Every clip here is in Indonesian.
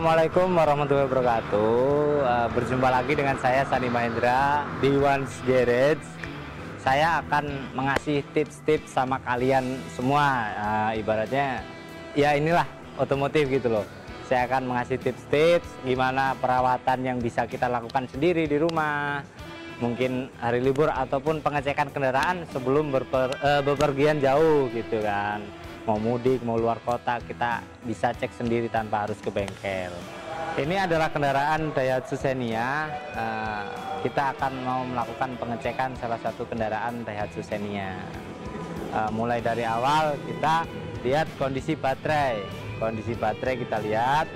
Assalamualaikum warahmatullahi wabarakatuh. Berjumpa lagi dengan saya Sani Mahendra di One's Garage. Saya akan mengasih tips-tips sama kalian semua. Ibaratnya ya inilah otomotif gitu loh. Saya akan mengasih tips-tips gimana perawatan yang bisa kita lakukan sendiri di rumah. Mungkin hari libur ataupun pengecekan kendaraan sebelum bepergian jauh gitu kan. Mau mudik, mau luar kota, kita bisa cek sendiri tanpa harus ke bengkel. Ini adalah kendaraan Daihatsu Xenia. Kita akan mau melakukan pengecekan salah satu kendaraan Daihatsu Xenia. Mulai dari awal kita lihat kondisi baterai. Kondisi baterai kita lihat.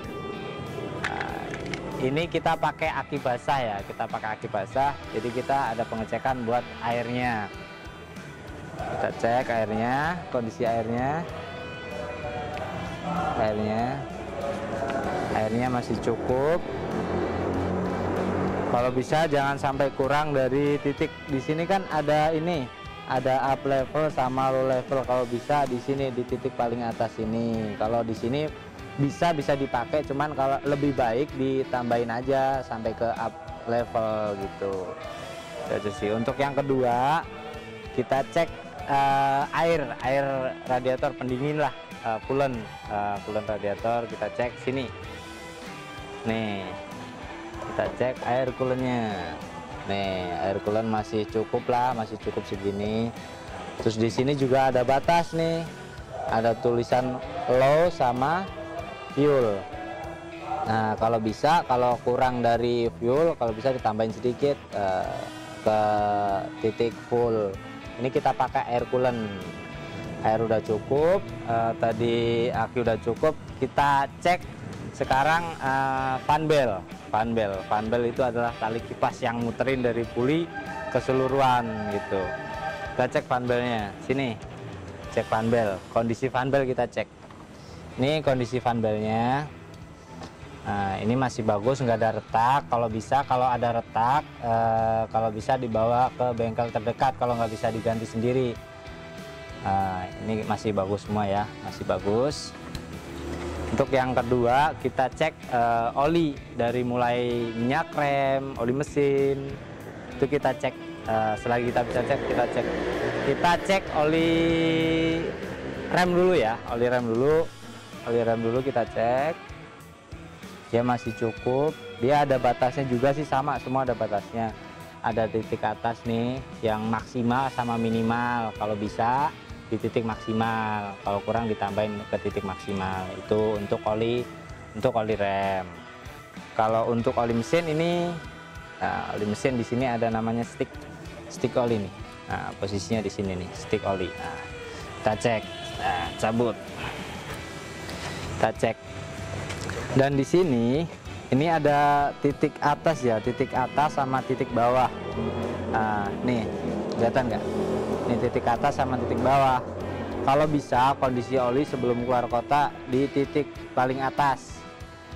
Ini kita pakai aki basah ya, kita pakai aki basah. Jadi kita ada pengecekan buat airnya. Kita cek airnya, kondisi airnya masih cukup. Kalau bisa jangan sampai kurang dari titik. Di sini kan ada ini, ada up level sama low level. Kalau bisa di sini di titik paling atas ini. Kalau di sini bisa dipakai, cuman kalau lebih baik ditambahin aja sampai ke up level gitu. Jadi sih untuk yang kedua kita cek air radiator pendingin lah, coolant radiator kita cek sini nih, kita cek air coolantnya nih, air coolant masih cukup lah, masih cukup segini. Terus di sini juga ada batas nih, ada tulisan low sama fuel. Nah kalau bisa, kalau kurang dari fuel, kalau bisa ditambahin sedikit ke titik full. Ini kita pakai air coolant, air udah cukup, tadi aki udah cukup. Kita cek sekarang fan bell itu adalah tali kipas yang muterin dari puli keseluruhan gitu. Kita cek fan bellnya, sini cek fan bell, kondisi fan bell kita cek. Ini kondisi fan bellnya. Nah, ini masih bagus, nggak ada retak. Kalau bisa, kalau ada retak, kalau bisa dibawa ke bengkel terdekat. Kalau nggak bisa diganti sendiri. Nah, ini masih bagus semua ya, masih bagus. Untuk yang kedua, kita cek oli dari mulai minyak rem, oli mesin. Itu kita cek. Selagi kita bisa cek, kita cek oli rem dulu ya, oli rem dulu kita cek. Dia masih cukup, dia ada batasnya juga sih, sama semua ada batasnya. Ada titik atas nih yang maksimal sama minimal. Kalau bisa di titik maksimal, kalau kurang ditambahin ke titik maksimal. Itu untuk oli rem. Kalau untuk oli mesin ini, nah, oli mesin di sini ada namanya stick oli nih. Nah, posisinya di sini nih, stick oli. Nah, kita cek, nah, cabut, kita cek. Dan di sini ini ada titik atas ya, titik atas sama titik bawah. Nah, nih kelihatan nggak? Ini titik atas sama titik bawah. Kalau bisa kondisi oli sebelum keluar kota di titik paling atas.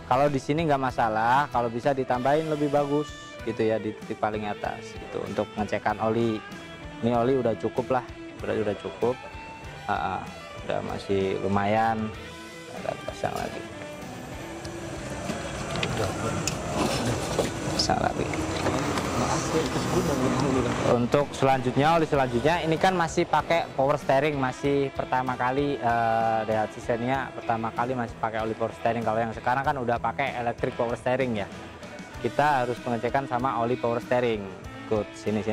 Kalau di sini nggak masalah, kalau bisa ditambahin lebih bagus gitu ya di titik paling atas. Gitu untuk pengecekan oli. Ini oli udah cukup lah, udah cukup. Udah masih lumayan. Ada pasang lagi. Lagi. Untuk selanjutnya, oli selanjutnya ini kan masih pakai power steering, masih pertama kali Daihatsu Xenia pertama kali masih pakai oli power steering. Kalau yang sekarang kan udah pakai electric power steering ya. Kita harus pengecekan sama oli power steering. Good, sini.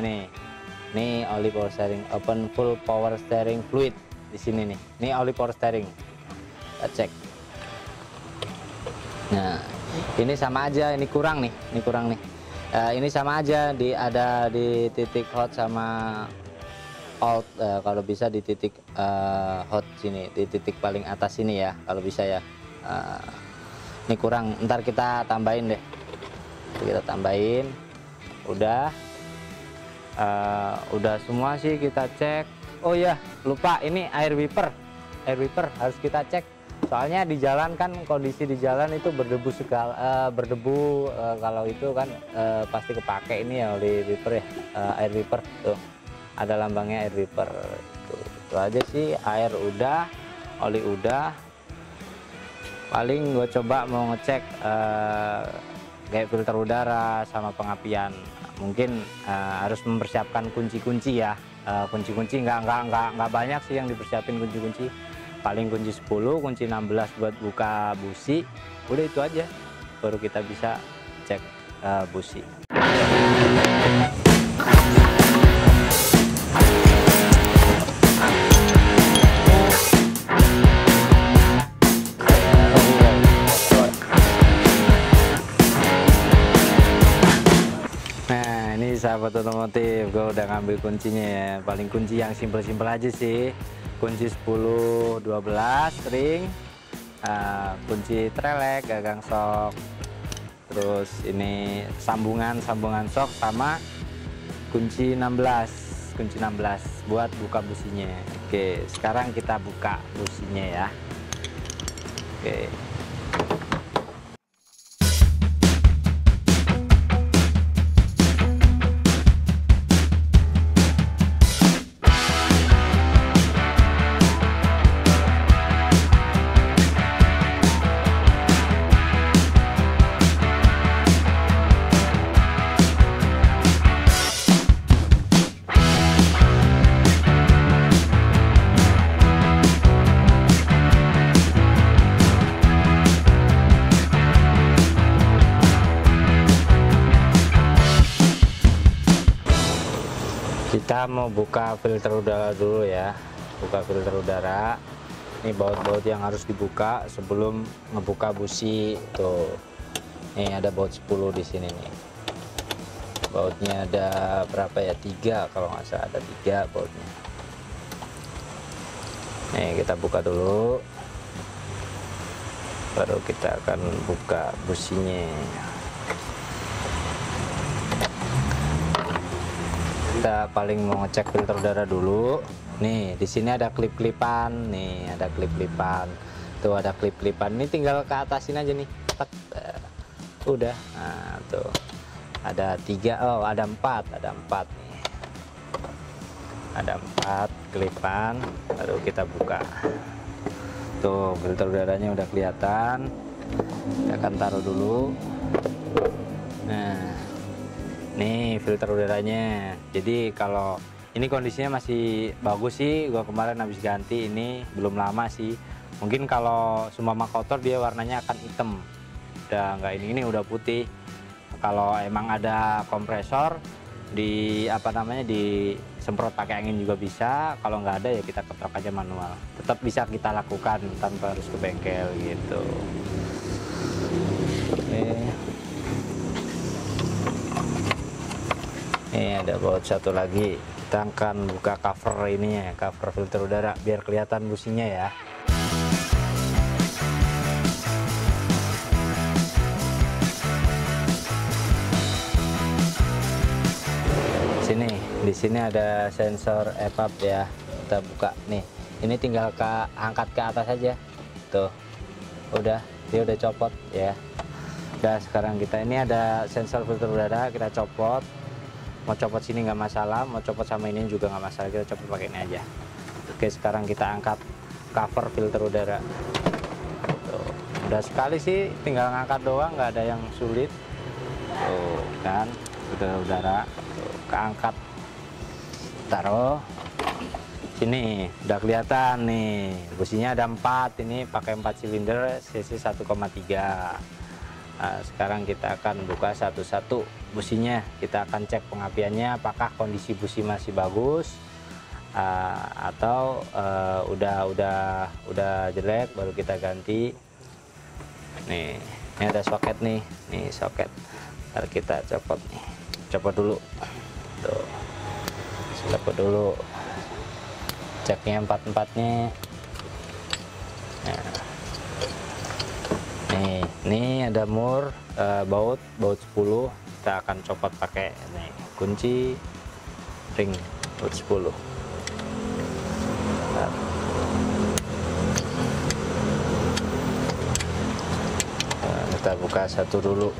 Ini oli power steering, open full power steering fluid di sini nih. Ini oli power steering. Kita cek. Nah, ini sama aja, ini kurang nih. Ini sama aja, ada di titik hot sama old. Kalau bisa di titik hot sini, di titik paling atas sini ya, kalau bisa ya. Ini kurang, ntar kita tambahin deh. Kita tambahin. Udah semua sih kita cek. Oh ya, lupa, ini air wiper harus kita cek. Soalnya di jalan kan, kondisi di jalan itu berdebu berdebu, kalau itu kan pasti kepake ini ya oli wiper ya, air wiper tuh ada lambangnya air wiper. Itu aja sih, air udah, oli udah. Paling gue coba mau ngecek kayak filter udara sama pengapian. Mungkin harus mempersiapkan kunci-kunci ya. Kunci-kunci nggak banyak sih yang dipersiapin kunci-kunci. Paling kunci 10, kunci 16 buat buka busi. Udah itu aja. Baru kita bisa cek busi. Sahabat otomotif, gue udah ngambil kuncinya ya. Paling kunci yang simpel-simpel aja sih. Kunci 10, 12 ring, kunci trelek, gagang sok, terus ini sambungan sok, sama kunci 16 buat buka businya. Oke, sekarang kita buka businya ya. Oke. Kita mau buka filter udara dulu ya. Buka filter udara. Ini baut-baut yang harus dibuka sebelum ngebuka busi. Tuh. Nih ada baut 10 di sini nih. Bautnya ada berapa ya? 3 kalau nggak salah, ada 3 bautnya. Nih kita buka dulu. Baru kita akan buka businya. Kita paling mau ngecek filter udara dulu. Nih di sini ada klip-klipan, nih ada klip-klipan, tuh ada klip-klipan. Ini tinggal ke atasin aja nih. Udah. Nah, tuh ada 3, oh ada 4 nih. Ada 4 klipan. Baru kita buka. Tuh filter udaranya udah kelihatan. Kita akan taruh dulu. Nah, nih filter udaranya. Jadi kalau ini kondisinya masih bagus sih, gua kemarin habis ganti, ini belum lama sih. Mungkin kalau seumpama kotor dia warnanya akan hitam. Udah nggak ini udah putih. Kalau emang ada kompresor di disemprot pakai angin juga bisa. Kalau nggak ada ya kita ketok aja manual. Tetap bisa kita lakukan tanpa harus ke bengkel gitu. Oke. Ini ada baut satu lagi. Kita akan buka cover ininya, cover filter udara biar kelihatan businya ya. Di sini ada sensor EPAP ya. Kita buka nih. Ini tinggal angkat ke atas aja. Tuh. Udah, dia udah copot ya. Udah, sekarang ini ada sensor filter udara, kita copot. Mau copot sini nggak masalah, mau copot sama ini juga nggak masalah, kita copot pakai ini aja. Oke, sekarang kita angkat cover filter udara. Tuh. Udah sekali sih, tinggal ngangkat doang, nggak ada yang sulit. Tuh kan, filter udara. Tuh, keangkat. Taruh sini, udah kelihatan nih businya ada 4, ini pakai 4 silinder cc 1,3. Nah, sekarang kita akan buka satu-satu businya. Kita akan cek pengapiannya apakah kondisi busi masih bagus atau udah jelek, baru kita ganti. Nih, ini ada soket nih soket. Ntar kita copot nih, copot dulu. Tuh, copot dulu, ceknya 4-4-nya. Nah, nih ada mur baut 10. Kita akan copot pakai nih kunci ring baut 10. Nah, kita buka satu dulu.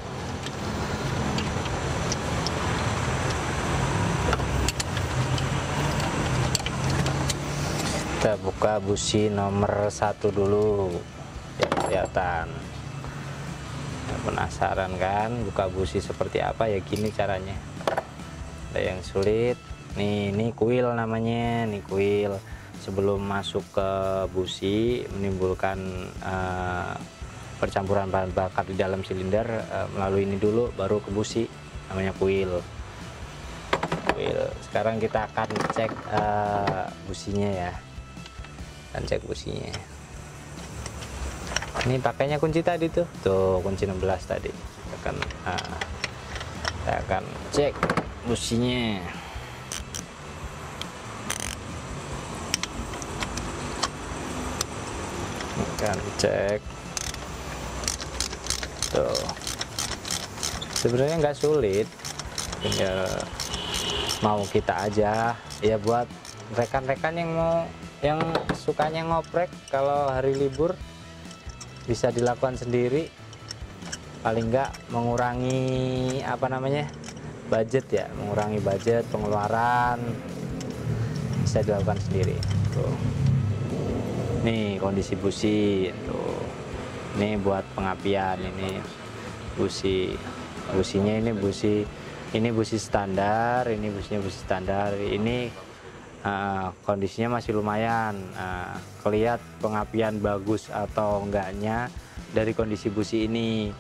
Kita buka busi nomor 1 dulu. kelihatan. Nah, penasaran kan buka busi seperti apa? Ya gini caranya. Ada yang sulit. Nih, ini kuil namanya, nih kuil. Sebelum masuk ke busi menimbulkan percampuran bahan bakar di dalam silinder, melalui ini dulu baru ke busi, namanya kuil. Sekarang kita akan cek businya ya, dan cek businya. Ini pakainya kunci tadi tuh kunci 16 tadi. Kita akan cek businya. Akan cek tuh. Sebenarnya nggak sulit, tinggal mau kita aja ya. Buat rekan-rekan yang sukanya ngoprek kalau hari libur bisa dilakukan sendiri, paling nggak mengurangi budget ya, mengurangi budget pengeluaran, bisa dilakukan sendiri tuh. Nih kondisi busi tuh, ini buat pengapian. Ini businya, ini busi standar, ini businya busi standar. Ini kondisinya masih lumayan. Kelihatan pengapian bagus atau enggaknya dari kondisi busi ini.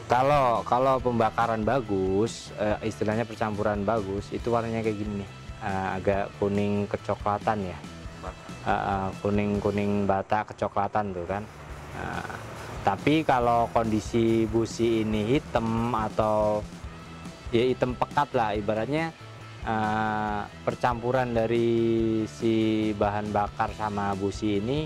Kalau pembakaran bagus, istilahnya percampuran bagus, itu warnanya kayak gini nih, agak kuning kecoklatan ya, kuning bata kecoklatan tuh kan. Tapi kalau kondisi busi ini hitam atau ya hitam pekat lah ibaratnya, percampuran dari si bahan bakar sama busi ini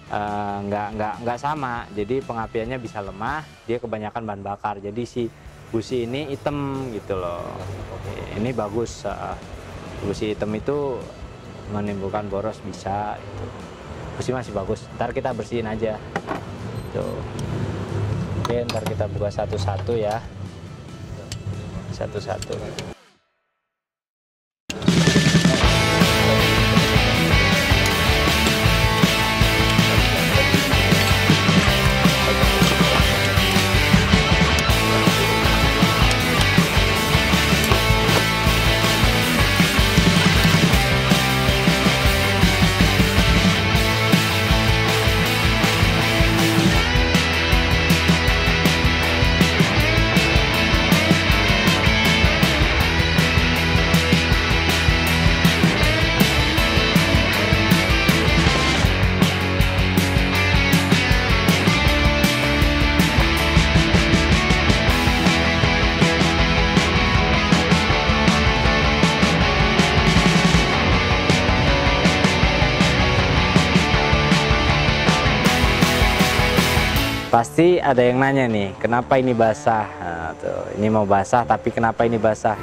nggak sama, jadi pengapiannya bisa lemah, dia kebanyakan bahan bakar, jadi si busi ini hitam gitu loh. Ini bagus, busi hitam itu menimbulkan boros bisa itu. Busi masih bagus, ntar kita bersihin aja tuh. Oke, ntar kita buka satu-satu ya, satu-satu. Pasti ada yang nanya nih, kenapa ini basah? Nah, tuh, ini mau basah tapi kenapa ini basah?